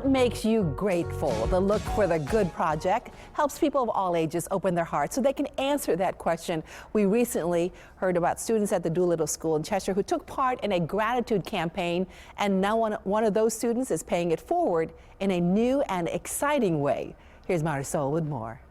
makes you grateful? The Look for the Good project helps people of all ages open their hearts so they can answer that question. We recently heard about students at the Doolittle School in Cheshire who took part in a gratitude campaign, and now one of those students is paying it forward in a new and exciting way. Here's Marisol with more.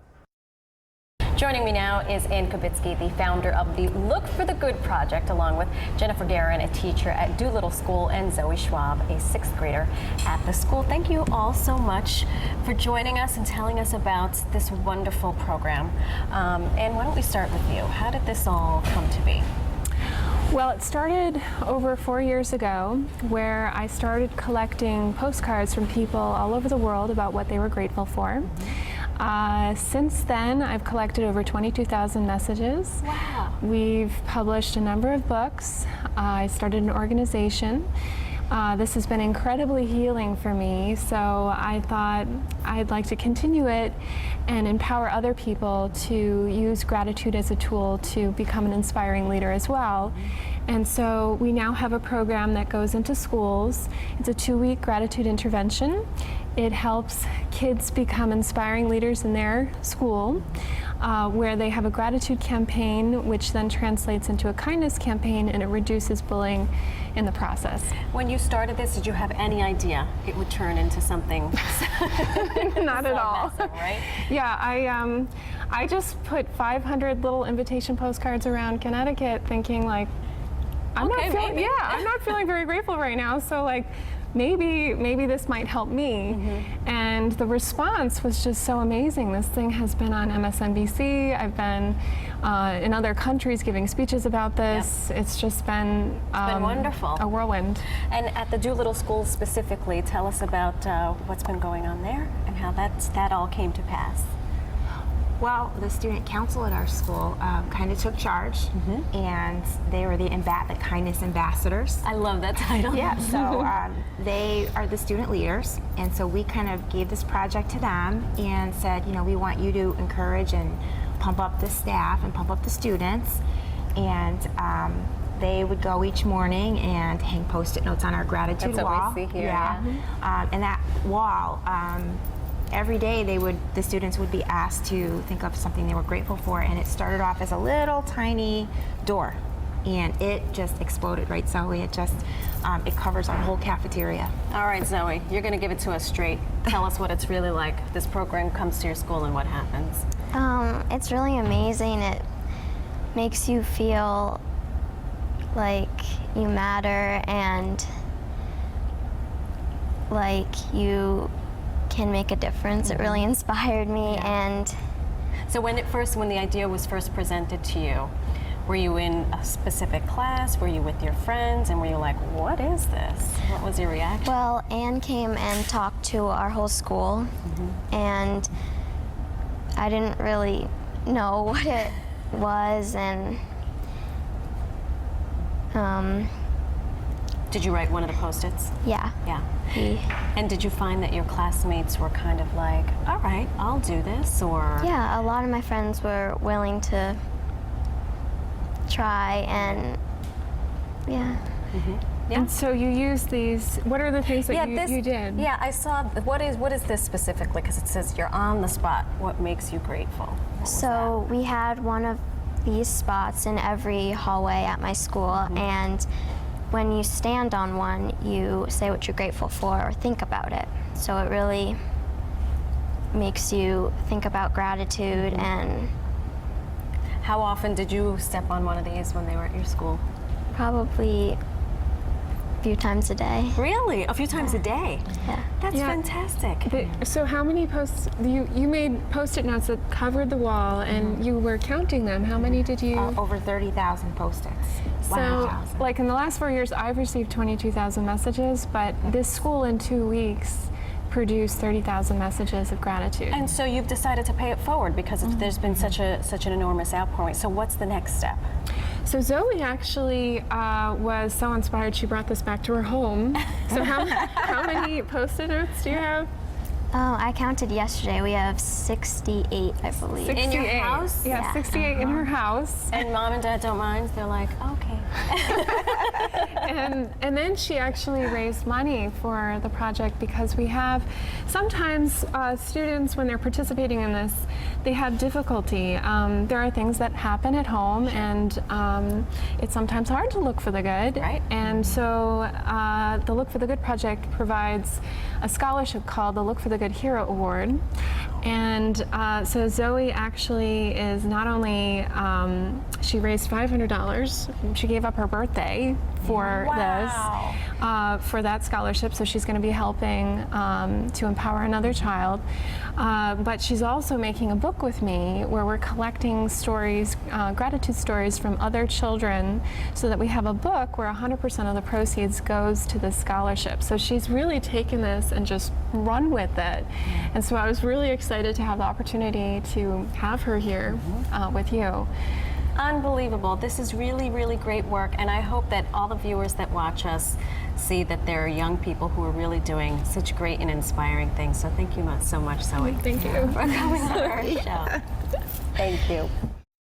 Joining me now is Ann Kubitsky, the founder of the Look for the Good project, along with Jennifer Guerin, a teacher at Doolittle School, and Zoe Schwab, a 6th grader at the school. Thank you all so much for joining us and telling us about this wonderful program. And why don't we start with you? How did this all come to be? Well, it started over 4 years ago, where I started collecting postcards from people all over the world about what they were grateful for. Since then, I've collected over 22,000 messages. Wow. We've published a number of books. I started an organization. This has been incredibly healing for me, so I thought I'd like to continue it and empower other people to use gratitude as a tool to become an inspiring leader as well. And so we now have a program that goes into schools. It's a 2-week gratitude intervention. It helps kids become inspiring leaders in their school, where they have a gratitude campaign, which then translates into a kindness campaign, and it reduces bullying in the process. When you started this, did you have any idea it would turn into something? Not at all. Massive, right? Yeah, I just put 500 little invitation postcards around Connecticut, thinking like, I'm not feeling very grateful right now, so like, maybe this might help me. And the response was just so amazing. This thing has been on MSNBC. I've been in other countries giving speeches about this. Yep. It's just been, wonderful. A whirlwind. And at the Doolittle School specifically, tell us about what's been going on there and how that all came to pass. Well, the student council at our school kind of took charge, and they were the kindness ambassadors. I love that title. Yeah, so they are the student leaders, and so we kind of gave this project to them and said, you know, we want you to encourage and pump up the staff and pump up the students, and they would go each morning and hang Post-it notes on our gratitude wall. That's what we see here. Yeah. And that wall, every day the students would be asked to think of something they were grateful for, and it started off as a little tiny door, and it just exploded, right, Zoe? It just, it covers our whole cafeteria. All right, Zoe, you're gonna give it to us straight. Tell us what it's really like. This program comes to your school and what happens. It's really amazing. It makes you feel like you matter and like you can make a difference. It really inspired me. And so when the idea was first presented to you, were you in a specific class? Were you with your friends? And were you like, what is this? What was your reaction? well, Anne came and talked to our whole school, and I didn't really know what it was, and did you write one of the Post-its? yeah. Yeah. And did you find that your classmates were kind of like, all right, I'll do this, or? Yeah, a lot of my friends were willing to try, and yeah. Yeah. And so you use these, what are the things that you did? Yeah, I saw, what is this specifically? Because it says you're on the spot. What makes you grateful? What was So we had one of these spots in every hallway at my school, and when you stand on one, you say what you're grateful for or think about it. So it really makes you think about gratitude. And How often did you step on one of these when they were at your school? probably a few times a day. Really? A few times a day? Yeah. That's fantastic. So how many posts, you made Post-it notes that covered the wall, and you were counting them. How many did you? Over 30,000 Post-its. So, like in the last 4 years, I've received 22,000 messages, but this school in 2 weeks produced 30,000 messages of gratitude. And so you've decided to pay it forward because there's been such an enormous outpouring. So what's the next step? So Zoe actually was so inspired, she brought this back to her home. So how many Post-it notes do you have? I counted yesterday. We have 68, I believe. In your 68. house? Yeah, Yeah. 68 in her house. And mom and dad don't mind? They're like, okay. And then she actually raised money for the project because we have sometimes students, when they're participating in this, they have difficulty. There are things that happen at home, and it's sometimes hard to look for the good. Right. And so the Look for the Good project provides a scholarship called the Look for the Good Hero Award. And so Zoe actually is not only, she raised $500. She gave up her birthday for for that scholarship. So she's going to be helping to empower another child. But she's also making a book with me where we're collecting stories, gratitude stories from other children, so that we have a book where 100% of the proceeds goes to this scholarship. So she's really taken this and just run with it. And so I was really excited to have the opportunity to have her here with you. Unbelievable. This is really, really great work, and I hope that all the viewers that watch us see that there are young people who are really doing such great and inspiring things. So thank you so much, Zoe. Thank you. For coming on our show. Thank you.